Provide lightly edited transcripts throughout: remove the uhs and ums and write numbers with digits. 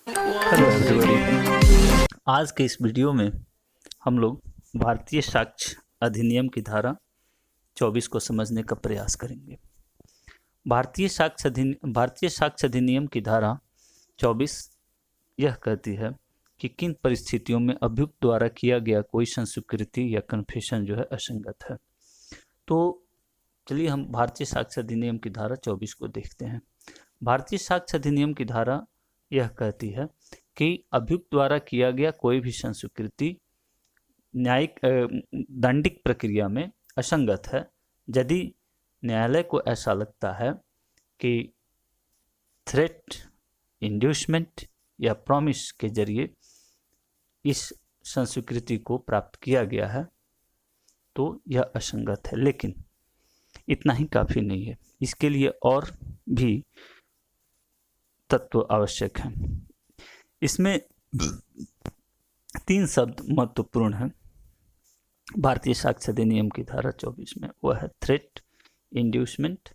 Hello everybody. आज के इस वीडियो में हम लोग भारतीय साक्ष्य अधिनियम की धारा 24 को समझने का प्रयास करेंगे। भारतीय साक्ष्य अधिनियम की धारा 24 यह कहती है कि किन परिस्थितियों में अभियुक्त द्वारा किया गया कोई संस्वीकृति या कन्फेशन जो है असंगत है। तो चलिए हम भारतीय साक्ष्य अधिनियम की धारा 24 को देखते हैं। भारतीय साक्ष्य अधिनियम की धारा यह कहती है कि अभियुक्त द्वारा किया गया कोई भी संस्वीकृति न्यायिक दंडिक प्रक्रिया में असंगत है यदि न्यायालय को ऐसा लगता है कि थ्रेट, इंड्यूसमेंट या प्रॉमिस के जरिए इस संस्वीकृति को प्राप्त किया गया है तो यह असंगत है। लेकिन इतना ही काफ़ी नहीं है, इसके लिए और भी तत्व आवश्यक हैं। इसमें 3 शब्द महत्वपूर्ण हैं भारतीय साक्ष्य अधिनियम की धारा 24 में। वह है थ्रेट, इंड्यूसमेंट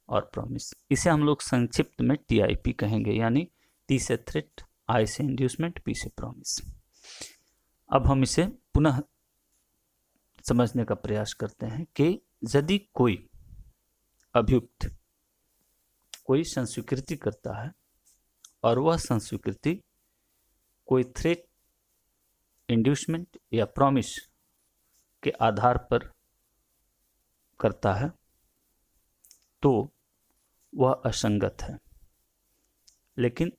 और प्रॉमिस। इसे हम लोग संक्षिप्त में TIP कहेंगे, यानी T से थ्रेट, I से इंड्यूसमेंट, P से प्रॉमिस। अब हम इसे पुनः समझने का प्रयास करते हैं कि यदि कोई अभियुक्त कोई संस्वीकृति करता है और वह संस्वीकृति कोई थ्रेट, इंड्यूसमेंट या प्रॉमिस के आधार पर करता है तो वह असंगत है। लेकिन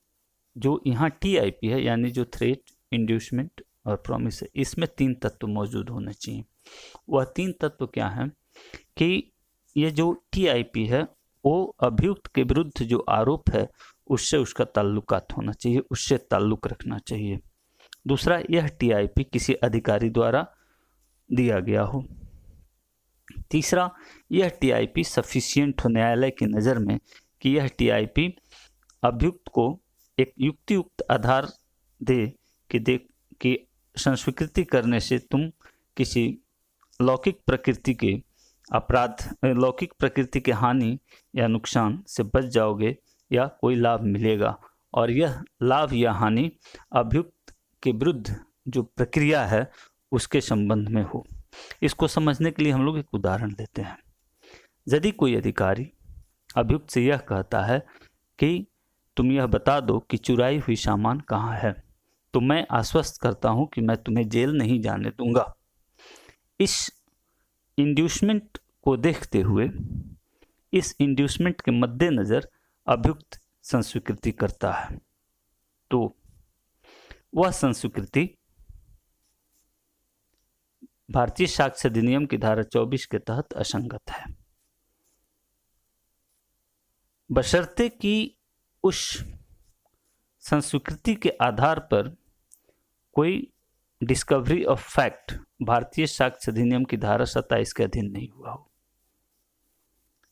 जो यहाँ TIP है, यानी जो थ्रेट, इंड्यूसमेंट और प्रॉमिस है, इसमें 3 तत्व मौजूद होने चाहिए। वह 3 तत्व क्या हैं कि ये जो TIP है वो अभियुक्त के विरुद्ध जो आरोप है उससे उसका ताल्लुकात होना चाहिए, उससे ताल्लुक रखना चाहिए। दूसरा, यह TIP किसी अधिकारी द्वारा दिया गया हो। तीसरा, यह TIP सफिशिएंट हो न्यायालय की नज़र में कि यह TIP अभियुक्त को एक युक्तियुक्त आधार दे कि संस्वीकृति करने से तुम किसी लौकिक प्रकृति के अपराध, लौकिक प्रकृति के हानि या नुकसान से बच जाओगे या कोई लाभ मिलेगा, और यह लाभ या हानि अभियुक्त के विरुद्ध जो प्रक्रिया है उसके संबंध में हो। इसको समझने के लिए हम लोग एक उदाहरण लेते हैं। यदि कोई अधिकारी अभियुक्त से यह कहता है कि तुम यह बता दो कि चुराई हुई सामान कहाँ है, तो मैं आश्वस्त करता हूं कि मैं तुम्हें जेल नहीं जाने दूंगा। इस इंड्यूसमेंट को देखते हुए, इस इंड्यूसमेंट के मद्देनज़र अभियुक्त संस्वीकृति करता है तो वह संस्वीकृति भारतीय साक्ष्य अधिनियम की धारा 24 के तहत असंगत है, बशर्ते कि उस संस्वीकृति के आधार पर कोई डिस्कवरी ऑफ फैक्ट भारतीय साक्ष्य अधिनियम की धारा 27 के अधीन नहीं हुआ हो।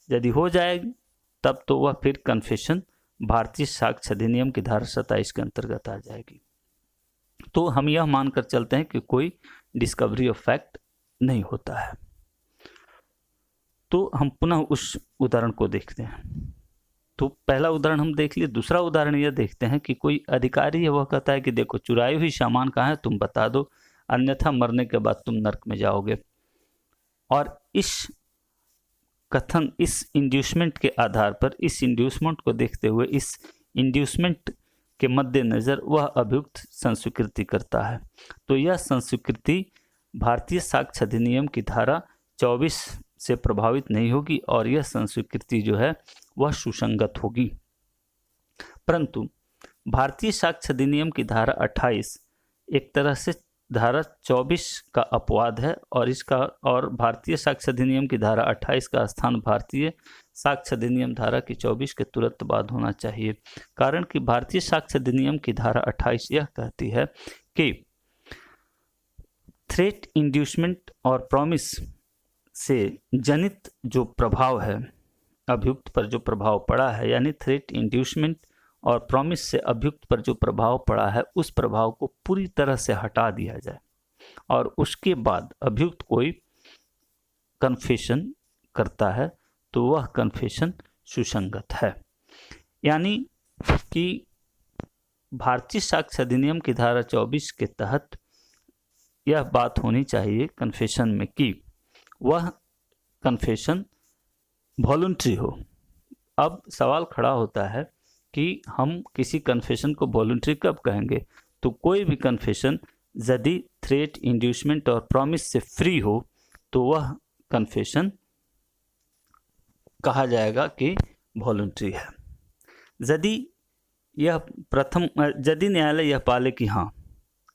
यदि हो जाएगी तब तो वह फिर कन्फेशन भारतीय साक्ष्य अधिनियम की धारा 27 के अंतर्गत आ जाएगी। तो हम यह मानकर चलते हैं कि कोई डिस्कवरी ऑफ फैक्ट नहीं होता है। तो हम पुनः उस उदाहरण को देखते हैं। तो पहला उदाहरण हम देख लिए। दूसरा उदाहरण यह देखते हैं कि कोई अधिकारी है, वह कहता है कि देखो चुराई हुई सामान कहाँ है, तुम बता दो, अन्यथा मरने के बाद तुम नर्क में जाओगे। और इस कथन, इस इंड्यूसमेंट के आधार पर, इस इंड्यूसमेंट को देखते हुए, इस इंड्यूसमेंट के मद्देनज़र वह अभियुक्त संस्वीकृति करता है तो यह संस्वीकृति भारतीय साक्ष्य अधिनियम की धारा 24 से प्रभावित नहीं होगी और यह संस्वीकृति जो है वह सुसंगत होगी। परंतु भारतीय साक्ष्य अधिनियम की धारा 28 एक तरह से धारा 24 का अपवाद है और भारतीय साक्ष्य अधिनियम की धारा 28 का स्थान भारतीय साक्ष्य अधिनियम धारा की 24 के तुरंत बाद होना चाहिए। कारण कि भारतीय साक्ष्य अधिनियम की धारा 28 यह कहती है कि थ्रेट, इंड्यूसमेंट और प्रॉमिस से जनित जो प्रभाव है, अभियुक्त पर जो प्रभाव पड़ा है, यानी थ्रेट, इंड्यूसमेंट और प्रॉमिस से अभियुक्त पर जो प्रभाव पड़ा है उस प्रभाव को पूरी तरह से हटा दिया जाए और उसके बाद अभियुक्त कोई कन्फेशन करता है तो वह कन्फेशन सुसंगत है। यानी कि भारतीय साक्ष्य अधिनियम की धारा 24 के तहत यह बात होनी चाहिए कन्फेशन में कि वह कन्फेशन वॉलंटरी हो। अब सवाल खड़ा होता है कि हम किसी कन्फेशन को वॉलंटरी कब कहेंगे? तो कोई भी कन्फेशन यदि थ्रेट, इंड्यूसमेंट और प्रॉमिस से फ्री हो तो वह कन्फेशन कहा जाएगा कि वॉलंटरी है। यदि न्यायालय यह पाले कि हाँ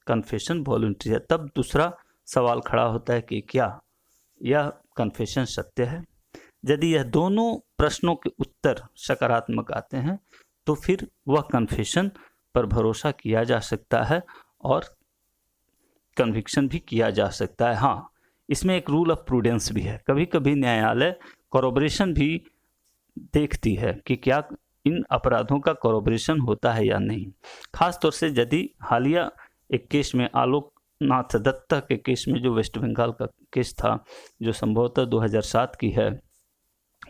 कन्फेशन वॉलंटरी है, तब दूसरा सवाल खड़ा होता है कि क्या यह कन्फेशन सत्य है। यदि यह दोनों प्रश्नों के उत्तर सकारात्मक आते हैं तो फिर वह कन्फेशन पर भरोसा किया जा सकता है और कन्विक्शन भी किया जा सकता है। हाँ, इसमें एक रूल ऑफ प्रूडेंस भी है। कभी कभी न्यायालय कोरोबरेशन भी देखती है कि क्या इन अपराधों का कोरोबरेशन होता है या नहीं। खासतौर से यदि हालिया एक केस में आलोकनाथ दत्ता के केस में, जो वेस्ट बंगाल का केस था, जो संभवतः 2007 की है,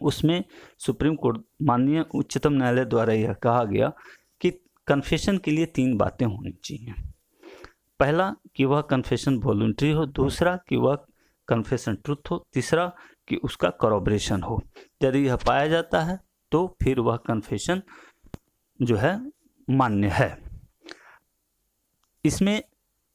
उसमें सुप्रीम कोर्ट, माननीय उच्चतम न्यायालय द्वारा यह कहा गया कि कन्फेशन के लिए 3 बातें होनी चाहिए। पहला कि वह कन्फेशन वॉलंटरी हो, दूसरा कि वह कन्फेशन ट्रुथ हो, तीसरा कि उसका कोरोबरेशन हो। यदि यह पाया जाता है तो फिर वह कन्फेशन जो है मान्य है। इसमें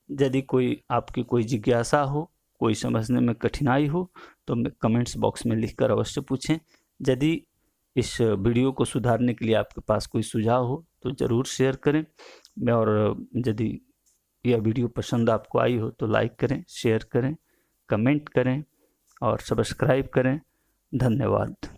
यदि आपकी कोई जिज्ञासा हो, कोई समझने में कठिनाई हो तो कमेंट्स बॉक्स में लिखकर अवश्य पूछें। यदि इस वीडियो को सुधारने के लिए आपके पास कोई सुझाव हो तो ज़रूर शेयर करें, और यदि यह वीडियो पसंद आपको आई हो तो लाइक करें, शेयर करें, कमेंट करें और सब्सक्राइब करें। धन्यवाद।